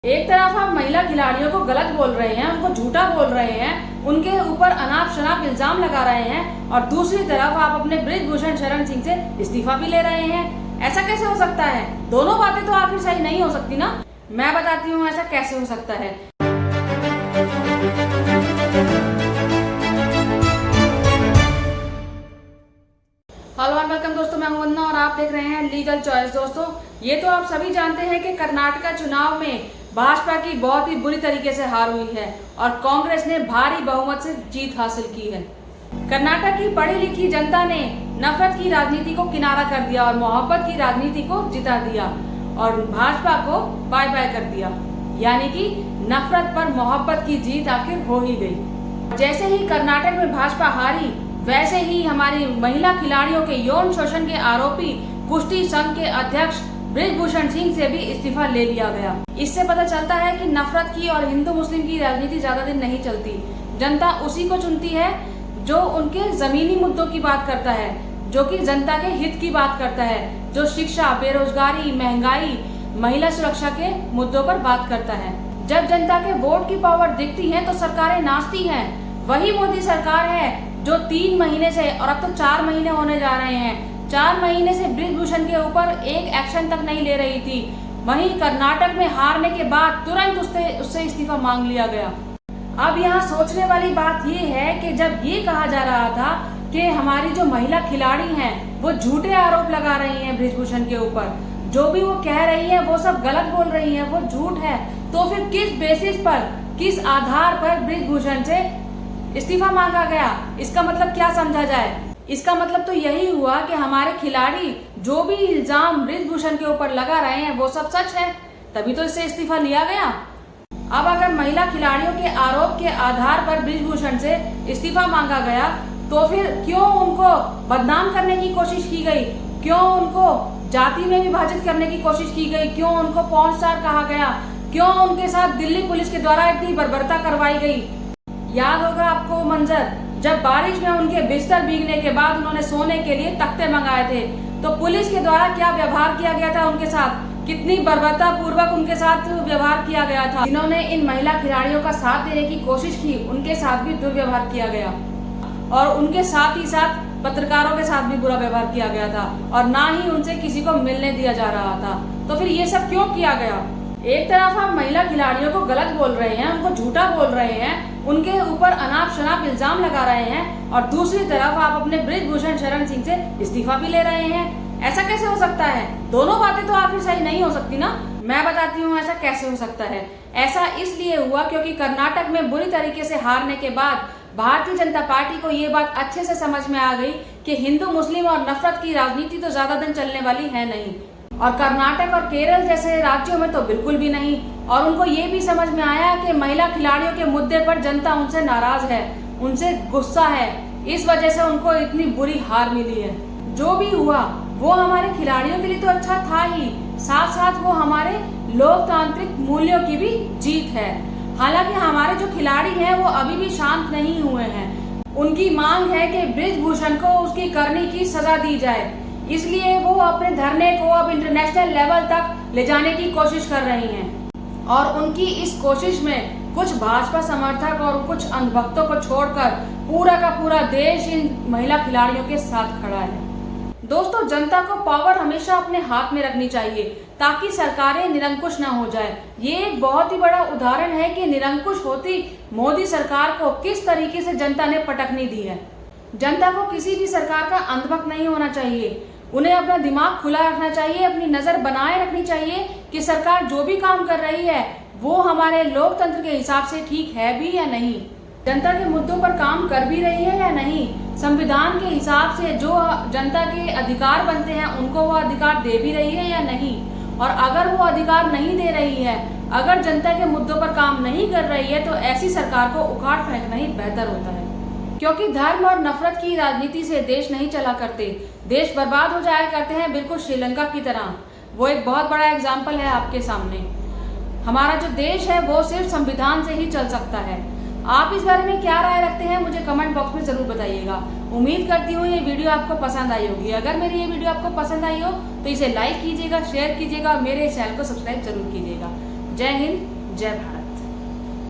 एक तरफ आप महिला खिलाड़ियों को गलत बोल रहे हैं, उनको झूठा बोल रहे हैं, उनके ऊपर अनाप शनाप इल्जाम लगा रहे हैं और दूसरी तरफ आप अपने बृजभूषण शरण सिंह से इस्तीफा भी ले रहे हैं। ऐसा कैसे हो सकता है? दोनों बातें तो आखिर सही नहीं हो सकती ना। मैं बताती हूँ ऐसा कैसे हो सकता है। हेलो एंड वेलकम दोस्तों, मैं हूं वंदना और आप देख रहे हैं लीगल चॉइस। दोस्तों, ये तो आप सभी जानते हैं कि कर्नाटक चुनाव में भाजपा की बहुत ही बुरी तरीके से हार हुई है और कांग्रेस ने भारी बहुमत से जीत हासिल की है। कर्नाटक की पढ़ी लिखी जनता ने नफरत की राजनीति को किनारा कर दिया और मोहब्बत की राजनीति को जिता दिया और भाजपा को बाय बाय कर दिया, यानी कि नफरत पर मोहब्बत की जीत आखिर हो ही गई। जैसे ही कर्नाटक में भाजपा हारी, वैसे ही हमारी महिला खिलाड़ियों के यौन शोषण के आरोपी कुश्ती संघ के अध्यक्ष बृजभूषण सिंह से भी इस्तीफा ले लिया गया। इससे पता चलता है कि नफरत की और हिंदू मुस्लिम की राजनीति ज्यादा दिन नहीं चलती। जनता उसी को चुनती है जो उनके जमीनी मुद्दों की बात करता है, जो कि जनता के हित की बात करता है, जो शिक्षा, बेरोजगारी, महंगाई, महिला सुरक्षा के मुद्दों पर बात करता है। जब जनता के वोट की पावर दिखती है तो सरकारें नाचती हैं। वही मोदी सरकार है जो 3 महीने से, और अब तो 4 महीने होने जा रहे हैं, 4 महीने से बृजभूषण के ऊपर एक एक्शन तक नहीं ले रही थी। वहीं कर्नाटक में हारने के बाद तुरंत उससे इस्तीफा मांग लिया गया। अब यहाँ सोचने वाली बात ये है कि जब ये कहा जा रहा था कि हमारी जो महिला खिलाड़ी हैं वो झूठे आरोप लगा रही हैं बृजभूषण के ऊपर, जो भी वो कह रही है वो सब गलत बोल रही है, वो झूठ है, तो फिर किस बेसिस पर, किस आधार पर बृजभूषण से इस्तीफा मांगा गया? इसका मतलब क्या समझा जाए? इसका मतलब तो यही हुआ कि हमारे खिलाड़ी जो भी इल्जाम बृजभूषण के ऊपर लगा रहे हैं वो सब सच है, तभी तो इससे इस्तीफा लिया गया। अब अगर महिला खिलाड़ियों के आरोप के आधार पर बृजभूषण से इस्तीफा मांगा गया तो फिर क्यों उनको बदनाम करने की कोशिश की गई? क्यों उनको जाति में विभाजित करने की कोशिश की गई? क्यों उनको पॉर्न स्टार कहा गया? क्यों उनके साथ दिल्ली पुलिस के द्वारा इतनी बर्बरता करवाई गई? याद होगा आपको मंजर, जब बारिश में उनके बिस्तर भीगने के बाद उन्होंने सोने के लिए तख्ते मंगाए थे, तो पुलिस के द्वारा क्या व्यवहार किया गया था उनके साथ, कितनी बर्बरता पूर्वक उनके साथ व्यवहार किया गया था। जिन्होंने इन महिला खिलाड़ियों का साथ देने की कोशिश की, उनके साथ भी दुर्व्यवहार किया गया और उनके साथ ही साथ पत्रकारों के साथ भी बुरा व्यवहार किया गया था और ना ही उनसे किसी को मिलने दिया जा रहा था। तो फिर ये सब क्यों किया गया? एक तरफ आप महिला खिलाड़ियों को गलत बोल रहे हैं, उनको झूठा बोल रहे हैं, उनके ऊपर अनाप शनाप इल्जाम लगा रहे हैं और दूसरी तरफ आप अपने बृजभूषण शरण सिंह से इस्तीफा भी ले रहे हैं। ऐसा कैसे हो सकता है? दोनों बातें तो आखिर सही नहीं हो सकती ना। मैं बताती हूँ ऐसा कैसे हो सकता है। ऐसा इसलिए हुआ क्योंकि कर्नाटक में बुरी तरीके से हारने के बाद भारतीय जनता पार्टी को ये बात अच्छे से समझ में आ गई कि हिंदू मुस्लिम और नफरत की राजनीति तो ज्यादा दिन चलने वाली है नहीं, और कर्नाटक और केरल जैसे राज्यों में तो बिल्कुल भी नहीं। और उनको ये भी समझ में आया कि महिला खिलाड़ियों के मुद्दे पर जनता उनसे नाराज है, उनसे गुस्सा है, इस वजह से उनको इतनी बुरी हार मिली है। जो भी हुआ वो हमारे खिलाड़ियों के लिए तो अच्छा था ही, साथ साथ वो हमारे लोकतांत्रिक मूल्यों की भी जीत है। हालांकि हमारे जो खिलाड़ी हैं वो अभी भी शांत नहीं हुए हैं। उनकी मांग है कि बृजभूषण को उसकी करनी की सजा दी जाए, इसलिए वो अपने धरने को अब इंटरनेशनल लेवल तक ले जाने की कोशिश कर रही हैं और उनकी इस कोशिश में कुछ भाजपा समर्थक और कुछ अंधभक्तों को छोड़कर पूरा का पूरा देश इन महिला खिलाड़ियों के साथ खड़ा है। दोस्तों, जनता को पावर हमेशा अपने हाथ में रखनी चाहिए ताकि सरकारें निरंकुश ना हो जाए। ये एक बहुत ही बड़ा उदाहरण है कि निरंकुश होती मोदी सरकार को किस तरीके से जनता ने पटकनी दी है। जनता को किसी भी सरकार का अंधभक्त नहीं होना चाहिए, उन्हें अपना दिमाग खुला रखना चाहिए, अपनी नजर बनाए रखनी चाहिए कि सरकार जो भी काम कर रही है वो हमारे लोकतंत्र के हिसाब से ठीक है भी या नहीं, जनता के मुद्दों पर काम कर भी रही है या नहीं, संविधान के हिसाब से जो जनता के अधिकार बनते हैं उनको वो अधिकार दे भी रही है या नहीं। और अगर वो अधिकार नहीं दे रही है, अगर जनता के मुद्दों पर काम नहीं कर रही है, तो ऐसी सरकार को उखाड़ फेंकना ही बेहतर होता है, क्योंकि धर्म और नफरत की राजनीति से देश नहीं चला करते, देश बर्बाद हो जाया करते हैं, बिल्कुल श्रीलंका की तरह। वो एक बहुत बड़ा एग्जाम्पल है आपके सामने। हमारा जो देश है वो सिर्फ संविधान से ही चल सकता है। आप इस बारे में क्या राय रखते हैं मुझे कमेंट बॉक्स में जरूर बताइएगा। उम्मीद करती हूँ ये वीडियो आपको पसंद आई होगी। अगर मेरी ये वीडियो आपको पसंद आई हो तो इसे लाइक कीजिएगा, शेयर कीजिएगा और मेरे चैनल को सब्सक्राइब जरूर कीजिएगा। जय हिंद। जय भारत।